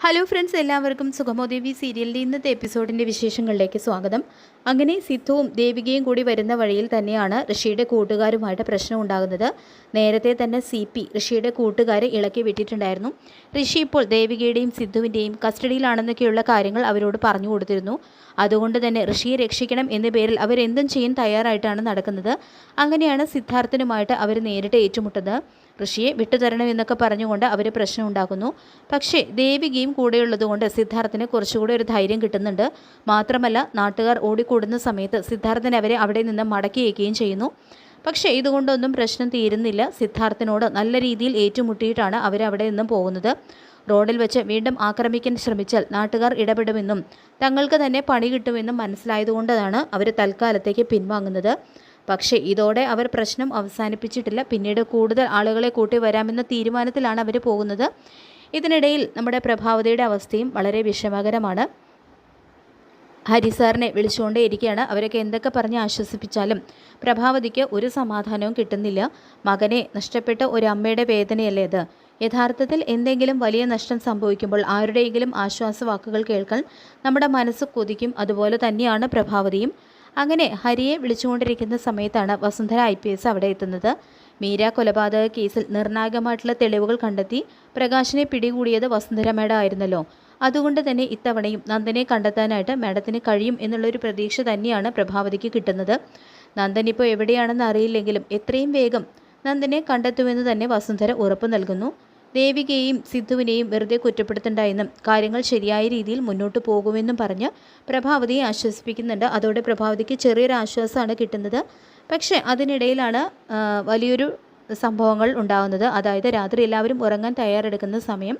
Hello friends, എല്ലാവർക്കും സുഗമോ ദേവി സീരിയലിൻ്റെ ഇന്നത്തെ എപ്പിസോഡിൻ്റെ വിശേഷങ്ങളിലേക്ക് സ്വാഗതം. അങ്ങനെ സിദ്ധുവും ദേവികയും കൂടി വരുന്ന വഴിയിൽ തന്നെയാണ് ഋഷിയുടെ കൂട്ടുകാരുമായിട്ട് പ്രശ്നം ഉണ്ടാകുന്നത്. നേരത്തെ തന്നെ CP ഋഷിയുടെ കൂട്ടുകാരെ ഇളക്കി വിട്ടിട്ടുണ്ടായിരുന്നു. ഋഷി ഇപ്പോൾ ദേവികയുടെയും സിദ്ധുവിൻ്റെയും കസ്റ്റഡിയിലാണെന്നൊക്കെയുള്ള കാര്യങ്ങൾ അവരോട് പറഞ്ഞു കൊടുത്തിരുന്നു. അതുകൊണ്ട് തന്നെ ഋഷിയെ രക്ഷിക്കണം എന്ന പേരിൽ അവരെന്തും ചെയ്യാൻ തയ്യാറായിട്ടാണ് നടക്കുന്നത്. അങ്ങനെയാണ് സിദ്ധാർത്ഥനുമായിട്ട് അവർ നേരിട്ട് ഏറ്റുമുട്ടുന്നത്. ഋഷിയെ വിട്ടുതരണമെന്നൊക്കെ പറഞ്ഞുകൊണ്ട് അവർ പ്രശ്നം ഉണ്ടാക്കുന്നു. പക്ഷേ ദേവികയും കൂടെയുള്ളതുകൊണ്ട് സിദ്ധാർത്ഥന് കുറച്ചുകൂടി ഒരു ധൈര്യം കിട്ടുന്നുണ്ട്. മാത്രമല്ല, നാട്ടുകാർ ഓടിക്കൂടുന്ന സമയത്ത് സിദ്ധാർത്ഥൻ അവരെ അവിടെ നിന്ന് മടക്കി വയ്ക്കുകയും ചെയ്യുന്നു. പക്ഷേ ഇതുകൊണ്ടൊന്നും പ്രശ്നം തീരുന്നില്ല. സിദ്ധാർത്ഥനോട് നല്ല രീതിയിൽ ഏറ്റുമുട്ടിയിട്ടാണ് അവരവിടെ നിന്നും പോകുന്നത്. റോഡിൽ വെച്ച് വീണ്ടും ആക്രമിക്കാൻ ശ്രമിച്ചാൽ നാട്ടുകാർ ഇടപെടുമെന്നും തങ്ങൾക്ക് തന്നെ പണി കിട്ടുമെന്നും മനസ്സിലായതുകൊണ്ടാണ് അവർ തൽക്കാലത്തേക്ക് പിൻവാങ്ങുന്നത്. പക്ഷേ ഇതോടെ അവർ പ്രശ്നം അവസാനിപ്പിച്ചിട്ടില്ല. പിന്നീട് കൂടുതൽ ആളുകളെ കൂട്ടി വരാമെന്ന തീരുമാനത്തിലാണ് അവർ പോകുന്നത്. ഇതിനിടയിൽ നമ്മുടെ പ്രഭാവതിയുടെ അവസ്ഥയും വളരെ വിഷമകരമാണ്. ഹരിസാറിനെ വിളിച്ചുകൊണ്ടേയിരിക്കുകയാണ്. അവരൊക്കെ എന്തൊക്കെ പറഞ്ഞ് ആശ്വസിപ്പിച്ചാലും പ്രഭാവതിക്ക് ഒരു സമാധാനവും കിട്ടുന്നില്ല. മകനെ നഷ്ടപ്പെട്ട ഒരു അമ്മയുടെ വേദനയല്ലേ അത്. യഥാർത്ഥത്തിൽ എന്തെങ്കിലും വലിയ നഷ്ടം സംഭവിക്കുമ്പോൾ ആരുടെയെങ്കിലും ആശ്വാസവാക്കുകൾ കേൾക്കാൻ നമ്മുടെ മനസ്സ് കൊതിക്കും. അതുപോലെ തന്നെയാണ് പ്രഭാവതിയും. അങ്ങനെ ഹരിയെ വിളിച്ചുകൊണ്ടിരിക്കുന്ന സമയത്താണ് വസുന്ധര IPS അവിടെ എത്തുന്നത്. മീര കൊലപാതക കേസിൽ നിർണായകമായിട്ടുള്ള തെളിവുകൾ കണ്ടെത്തി പ്രകാശിനെ പിടികൂടിയത് വസുന്ധര മേഡം ആയിരുന്നല്ലോ. അതുകൊണ്ട് തന്നെ ഇത്തവണയും നന്ദനെ കണ്ടെത്താനായിട്ട് മേഡത്തിന് കഴിയും എന്നുള്ളൊരു പ്രതീക്ഷ തന്നെയാണ് പ്രഭാവതിക്ക് കിട്ടുന്നത്. നന്ദൻ ഇപ്പോൾ എവിടെയാണെന്ന് അറിയില്ലെങ്കിലും എത്രയും വേഗം നന്ദനെ കണ്ടെത്തുമെന്ന് തന്നെ വസുന്ധര ഉറപ്പ് നൽകുന്നു. ദേവികയെയും സിദ്ധുവിനെയും വെറുതെ കുറ്റപ്പെടുത്തണ്ടെന്നും കാര്യങ്ങൾ ശരിയായ രീതിയിൽ മുന്നോട്ട് പോകുമെന്നും പറഞ്ഞ് പ്രഭാവതിയെ ആശ്വസിപ്പിക്കുന്നുണ്ട്. അതോടെ പ്രഭാവതിക്ക് ചെറിയൊരു ആശ്വാസമാണ് കിട്ടുന്നത്. പക്ഷേ അതിനിടയിലാണ് വലിയൊരു സംഭവങ്ങൾ ഉണ്ടാകുന്നത്. അതായത് രാത്രി എല്ലാവരും ഉറങ്ങാൻ തയ്യാറെടുക്കുന്ന സമയം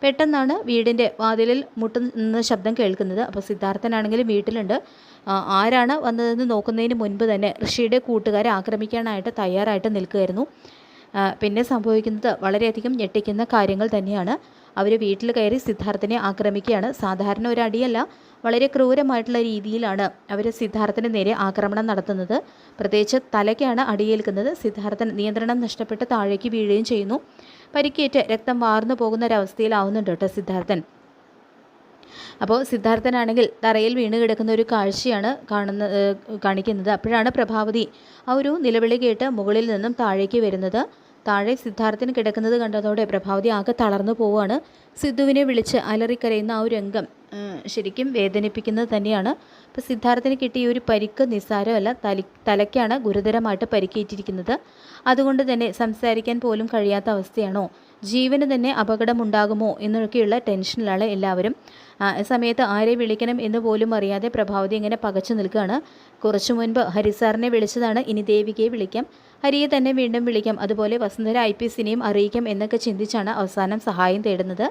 പെട്ടെന്നാണ് വീടിൻ്റെ വാതിലിൽ മുട്ടുന്ന ശബ്ദം കേൾക്കുന്നത്. അപ്പോൾ സിദ്ധാർത്ഥനാണെങ്കിലും വീട്ടിലുണ്ട്. ആരാണ് വന്നതെന്ന് നോക്കുന്നതിന് മുൻപ് തന്നെ ഋഷിയുടെ കൂട്ടുകാരെ ആക്രമിക്കാനായിട്ട് തയ്യാറായിട്ട് നിൽക്കുകയായിരുന്നു. പിന്നെ സംഭവിക്കുന്നത് വളരെയധികം ഞെട്ടിക്കുന്ന കാര്യങ്ങൾ തന്നെയാണ്. അവർ വീട്ടിൽ കയറി സിദ്ധാർത്ഥനെ ആക്രമിക്കുകയാണ്. സാധാരണ ഒരു അടിയല്ല, വളരെ ക്രൂരമായിട്ടുള്ള രീതിയിലാണ് അവർ സിദ്ധാർത്ഥന് നേരെ ആക്രമണം നടത്തുന്നത്. പ്രത്യേകിച്ച് തലയ്ക്കാണ് അടിയേൽക്കുന്നത്. സിദ്ധാർത്ഥൻ നിയന്ത്രണം നഷ്ടപ്പെട്ട് താഴേക്ക് വീഴുകയും ചെയ്യുന്നു. പരിക്കേറ്റ് രക്തം വാർന്നു പോകുന്ന ഒരവസ്ഥയിലാവുന്നുണ്ട് കേട്ടോ സിദ്ധാർത്ഥൻ. അപ്പോൾ സിദ്ധാർത്ഥനാണെങ്കിൽ തറയിൽ വീണ് കിടക്കുന്ന ഒരു കാഴ്ചയാണ് കാണിക്കുന്നത്. അപ്പോഴാണ് പ്രഭാവതി ആ ഒരു നിലവിളി കേട്ട് മുകളിൽ നിന്നും താഴേക്ക് വരുന്നത്. താഴെ സിദ്ധാർത്ഥൻ കിടക്കുന്നത് കണ്ടതോടെ പ്രഭാവതി ആകെ തളർന്നു പോവുകയാണ്. സിദ്ധുവിനെ വിളിച്ച് അലറിക്കരയുന്ന ആ ഒരു രംഗം ശരിക്കും വേദനിപ്പിക്കുന്നത് തന്നെയാണ്. ഇപ്പോൾ സിദ്ധാർത്ഥന് കിട്ടിയ ഒരു പരിക്ക് നിസ്സാരമല്ല, തലയ്ക്കാണ് ഗുരുതരമായിട്ട് പരിക്കേറ്റിരിക്കുന്നത്. അതുകൊണ്ട് തന്നെ സംസാരിക്കാൻ പോലും കഴിയാത്ത അവസ്ഥയാണോ, ജീവന് തന്നെ അപകടമുണ്ടാകുമോ എന്നൊക്കെയുള്ള ടെൻഷനിലാണ് എല്ലാവരും. സമയത്ത് ആരെ വിളിക്കണം എന്ന് പോലും അറിയാതെ പ്രഭാവതി ഇങ്ങനെ പകച്ചു നിൽക്കുകയാണ്. കുറച്ചു മുൻപ് ഹരിസാറിനെ വിളിച്ചതാണ്, ഇനി ദേവികയെ വിളിക്കാം, ഹരിയെ തന്നെ വീണ്ടും വിളിക്കാം, അതുപോലെ വസുന്ധര IPSനെയും അറിയിക്കാം എന്നൊക്കെ ചിന്തിച്ചാണ് അവസാനം സഹായം തേടുന്നത്.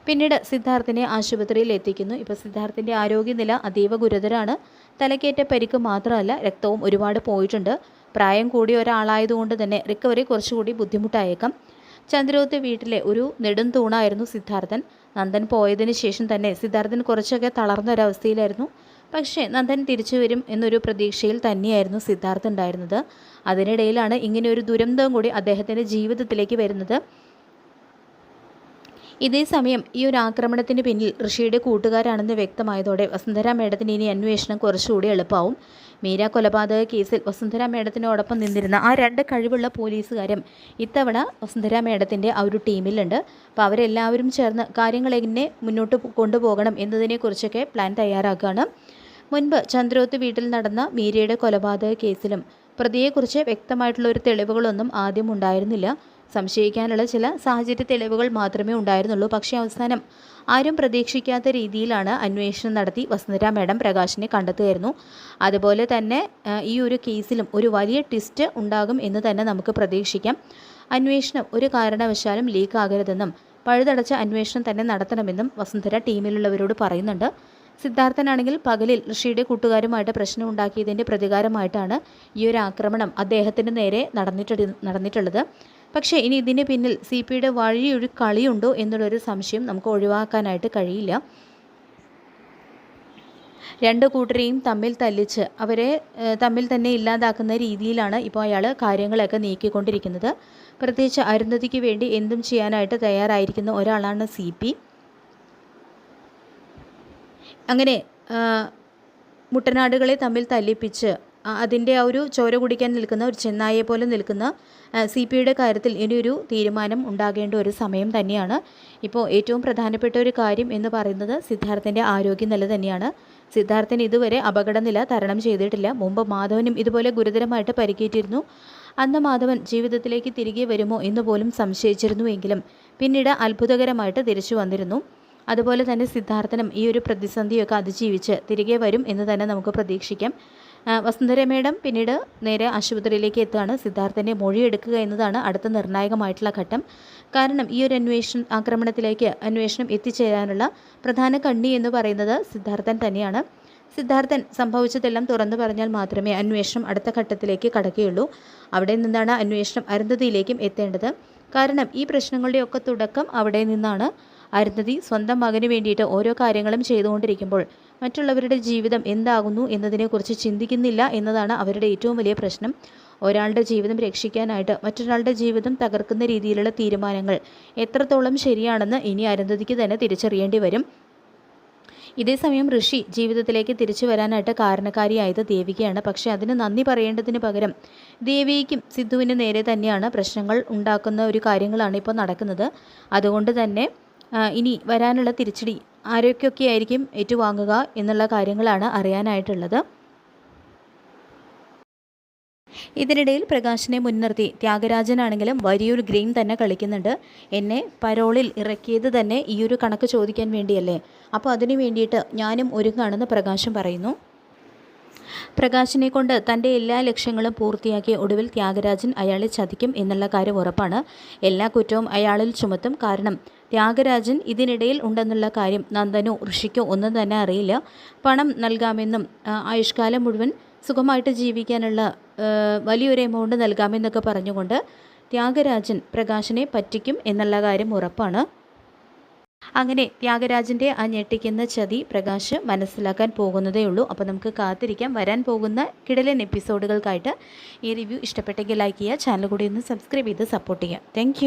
പിന്നീട് സിദ്ധാർത്ഥിനെ ആശുപത്രിയിൽ എത്തിക്കുന്നു. ഇപ്പോൾ സിദ്ധാർത്ഥിൻ്റെ ആരോഗ്യനില അതീവ ഗുരുതരമാണ്. തലക്കേറ്റ പരിക്ക് മാത്രമല്ല, രക്തവും ഒരുപാട് പോയിട്ടുണ്ട്. പ്രായം കൂടിയ ഒരാളായതുകൊണ്ട് തന്നെ റിക്കവറി കുറച്ചുകൂടി ബുദ്ധിമുട്ടായേക്കാം. ചന്ദ്രോത്ത് വീട്ടിലെ ഒരു നെടും തൂണായിരുന്നു സിദ്ധാർത്ഥൻ. നന്ദൻ പോയതിന് ശേഷം തന്നെ സിദ്ധാർത്ഥൻ കുറച്ചൊക്കെ തളർന്നൊരവസ്ഥയിലായിരുന്നു. പക്ഷേ നന്ദൻ തിരിച്ചു വരും എന്നൊരു പ്രതീക്ഷയിൽ തന്നെയായിരുന്നു സിദ്ധാർത്ഥൻ ഉണ്ടായിരുന്നത്. അതിനിടയിലാണ് ഇങ്ങനെ ഒരു ദുരന്തവും കൂടി അദ്ദേഹത്തിൻ്റെ ജീവിതത്തിലേക്ക് വരുന്നത്. ഇതേ സമയം ഈ ഒരു ആക്രമണത്തിന് പിന്നിൽ ഋഷിയുടെ കൂട്ടുകാരാണെന്ന് വ്യക്തമായതോടെ വസുന്ധര മേഡത്തിന് ഇനി അന്വേഷണം കുറച്ചുകൂടി എളുപ്പമാവും. മീര കൊലപാതക കേസിൽ വസുന്ധര മേഡത്തിനോടൊപ്പം നിന്നിരുന്ന ആ 2 കഴിവുള്ള പോലീസുകാരും ഇത്തവണ വസുന്ധര മേഡത്തിൻ്റെ ആ ഒരു ടീമിലുണ്ട്. അപ്പോൾ അവരെല്ലാവരും ചേർന്ന് കാര്യങ്ങൾ എങ്ങനെ മുന്നോട്ട് കൊണ്ടുപോകണം എന്നതിനെക്കുറിച്ചൊക്കെ പ്ലാൻ തയ്യാറാക്കുകയാണ്. മുൻപ് ചന്ദ്രോത്ത് വീട്ടിൽ നടന്ന മീരയുടെ കൊലപാതക കേസിലും പ്രതിയെക്കുറിച്ച് വ്യക്തമായിട്ടുള്ള ഒരു തെളിവുകളൊന്നും ആദ്യം ഉണ്ടായിരുന്നില്ല. സംശയിക്കാനുള്ള ചില സാഹചര്യ തെളിവുകൾ മാത്രമേ ഉണ്ടായിരുന്നുള്ളൂ. പക്ഷേ അവസാനം ആരും പ്രതീക്ഷിക്കാത്ത രീതിയിലാണ് അന്വേഷണം നടത്തി വസുന്ധര മേഡം പ്രകാശിനെ കണ്ടെത്തുകയായിരുന്നു. അതുപോലെ തന്നെ ഈ ഒരു കേസിലും ഒരു വലിയ ട്വിസ്റ്റ് ഉണ്ടാകും എന്ന് തന്നെ നമുക്ക് പ്രതീക്ഷിക്കാം. അന്വേഷണം ഒരു കാരണവശാലും ലീക്ക് ആകരുതെന്നും പഴുതടച്ച അന്വേഷണം തന്നെ നടത്തണമെന്നും വസുന്ധര ടീമിലുള്ളവരോട് പറയുന്നുണ്ട്. സിദ്ധാർത്ഥനാണെങ്കിൽ പകലിൽ ഋഷിയുടെ കൂട്ടുകാരുമായിട്ട് പ്രശ്നം ഉണ്ടാക്കിയതിൻ്റെ പ്രതികാരമായിട്ടാണ് ഈ ഒരു ആക്രമണം അദ്ദേഹത്തിന് നേരെ നടന്നിട്ടുള്ളത്. പക്ഷേ ഇനി ഇതിന് പിന്നിൽ CPയുടെ വഴിയൊരു കളിയുണ്ടോ എന്നുള്ളൊരു സംശയം നമുക്ക് ഒഴിവാക്കാനായിട്ട് കഴിയില്ല. 2 കൂട്ടരെയും തമ്മിൽ തല്ലിച്ച് അവരെ തമ്മിൽ തന്നെ ഇല്ലാതാക്കുന്ന രീതിയിലാണ് ഇപ്പോൾ അയാൾ കാര്യങ്ങളൊക്കെ നീക്കിക്കൊണ്ടിരിക്കുന്നത്. പ്രത്യേകിച്ച് അരുന്ധതിക്ക് വേണ്ടി എന്തും ചെയ്യാനായിട്ട് തയ്യാറായിരിക്കുന്ന ഒരാളാണ് CP. അങ്ങനെ മുട്ടനാടുകളെ തമ്മിൽ തല്ലിപ്പിച്ച് അതിൻ്റെ ആ ഒരു ചോര കുടിക്കാൻ നിൽക്കുന്ന ഒരു ചെന്നായെ പോലെ നിൽക്കുന്ന CPയുടെ കാര്യത്തിൽ ഇനിയൊരു തീരുമാനം ഉണ്ടാകേണ്ട ഒരു സമയം തന്നെയാണ്. ഇപ്പോൾ ഏറ്റവും പ്രധാനപ്പെട്ട ഒരു കാര്യം എന്ന് പറയുന്നത് സിദ്ധാർത്ഥൻ്റെ ആരോഗ്യനില തന്നെയാണ്. സിദ്ധാർത്ഥൻ ഇതുവരെ അപകടനില തരണം ചെയ്തിട്ടില്ല. മുമ്പ് മാധവനും ഇതുപോലെ ഗുരുതരമായിട്ട് പരിക്കേറ്റിരുന്നു. അന്ന് മാധവൻ ജീവിതത്തിലേക്ക് തിരികെ വരുമോ എന്ന് പോലും സംശയിച്ചിരുന്നുവെങ്കിലും പിന്നീട് അത്ഭുതകരമായിട്ട് തിരിച്ചു വന്നിരുന്നു. അതുപോലെ തന്നെ സിദ്ധാർത്ഥനും ഈ ഒരു പ്രതിസന്ധിയൊക്കെ അതിജീവിച്ച് തിരികെ വരും എന്ന് തന്നെ നമുക്ക് പ്രതീക്ഷിക്കാം. വസുന്ധര മേഡം പിന്നീട് നേരെ ആശുപത്രിയിലേക്ക് എത്തുകയാണ്. സിദ്ധാർത്ഥൻ്റെ മൊഴിയെടുക്കുക എന്നതാണ് അടുത്ത നിർണായകമായിട്ടുള്ള ഘട്ടം. കാരണം ഈ ഒരു അന്വേഷണം എത്തിച്ചേരാനുള്ള പ്രധാന കണ്ണി എന്ന് പറയുന്നത് സിദ്ധാർത്ഥൻ തന്നെയാണ്. സിദ്ധാർത്ഥൻ സംഭവിച്ചതെല്ലാം തുറന്നു പറഞ്ഞാൽ മാത്രമേ അന്വേഷണം അടുത്ത ഘട്ടത്തിലേക്ക് കടക്കുകയുള്ളൂ. അവിടെ നിന്നാണ് അന്വേഷണം അരുന്ധതിയിലേക്കും എത്തേണ്ടത്. കാരണം ഈ പ്രശ്നങ്ങളുടെയൊക്കെ തുടക്കം അവിടെ നിന്നാണ്. അരുന്ധതി സ്വന്തം മകന് വേണ്ടിയിട്ട് ഓരോ കാര്യങ്ങളും ചെയ്തുകൊണ്ടിരിക്കുമ്പോൾ മറ്റുള്ളവരുടെ ജീവിതം എന്താകുന്നു എന്നതിനെക്കുറിച്ച് ചിന്തിക്കുന്നില്ല എന്നതാണ് അവരുടെ ഏറ്റവും വലിയ പ്രശ്നം. ഒരാളുടെ ജീവിതം രക്ഷിക്കാനായിട്ട് മറ്റൊരാളുടെ ജീവിതം തകർക്കുന്ന രീതിയിലുള്ള തീരുമാനങ്ങൾ എത്രത്തോളം ശരിയാണെന്ന് ഇനി അരുന്ധതിക്ക് തന്നെ തിരിച്ചറിയേണ്ടി വരും. ഇതേസമയം ഋഷി ജീവിതത്തിലേക്ക് തിരിച്ചു വരാനായിട്ട് കാരണക്കാരിയായത് ദേവികയാണ്. പക്ഷേ അതിന് നന്ദി പറയേണ്ടതിന് പകരം ദേവിക്കും സിദ്ധുവിന് നേരെ തന്നെയാണ് പ്രശ്നങ്ങൾ ഉണ്ടാക്കുന്ന ഒരു കാര്യങ്ങളാണ് ഇപ്പോൾ നടക്കുന്നത്. അതുകൊണ്ട് തന്നെ ഇനി വരാനുള്ള തിരിച്ചടി ആരൊക്കെയായിരിക്കും ഏറ്റുവാങ്ങുക എന്നുള്ള കാര്യങ്ങളാണ് അറിയാനായിട്ടുള്ളത്. ഇതിനിടയിൽ പ്രകാശിനെ മുൻനിർത്തി ത്യാഗരാജനാണെങ്കിലും വലിയൊരു ഗെയിം തന്നെ കളിക്കുന്നുണ്ട്. എന്നെ പരോളിൽ ഇറക്കിയത് തന്നെ ഈ ഒരു കണക്ക് ചോദിക്കാൻ വേണ്ടിയല്ലേ, അപ്പോൾ അതിനു വേണ്ടിയിട്ട് ഞാനും ഒരുങ്ങാണെന്ന് പ്രകാശം പറയുന്നു. പ്രകാശിനെ കൊണ്ട് തൻ്റെ എല്ലാ ലക്ഷ്യങ്ങളും പൂർത്തിയാക്കിയ ഒടുവിൽ ത്യാഗരാജൻ അയാളെ ചതിക്കും എന്നുള്ള കാര്യം ഉറപ്പാണ്. എല്ലാ കുറ്റവും അയാളിൽ ചുമത്തും. കാരണം ത്യാഗരാജൻ ഇതിനിടയിൽ ഉണ്ടെന്നുള്ള കാര്യം നന്ദനോ ഋഷിക്കോ ഒന്നും തന്നെ അറിയില്ല. പണം നൽകാമെന്നും ആയുഷ്കാലം മുഴുവൻ സുഖമായിട്ട് ജീവിക്കാനുള്ള വലിയൊരു എമൗണ്ട് നൽകാമെന്നൊക്കെ പറഞ്ഞുകൊണ്ട് ത്യാഗരാജൻ പ്രകാശിനെ പറ്റിക്കും എന്നുള്ള കാര്യം ഉറപ്പാണ്. അങ്ങനെ ത്യാഗരാജൻ്റെ ആ ഞെട്ടിക്കുന്ന ചതി പ്രകാശ് മനസ്സിലാക്കാൻ പോകുന്നതേ ഉള്ളൂ. അപ്പോൾ നമുക്ക് കാത്തിരിക്കാം വരാൻ പോകുന്ന കിടിലൻ എപ്പിസോഡുകൾക്കായിട്ട്. ഈ റിവ്യൂ ഇഷ്ടപ്പെട്ടെങ്കിൽ ലൈക്ക് ചെയ്യുക, ചാനൽ കൂടി ഒന്ന് സബ്സ്ക്രൈബ് ചെയ്ത് സപ്പോർട്ട് ചെയ്യുക. താങ്ക്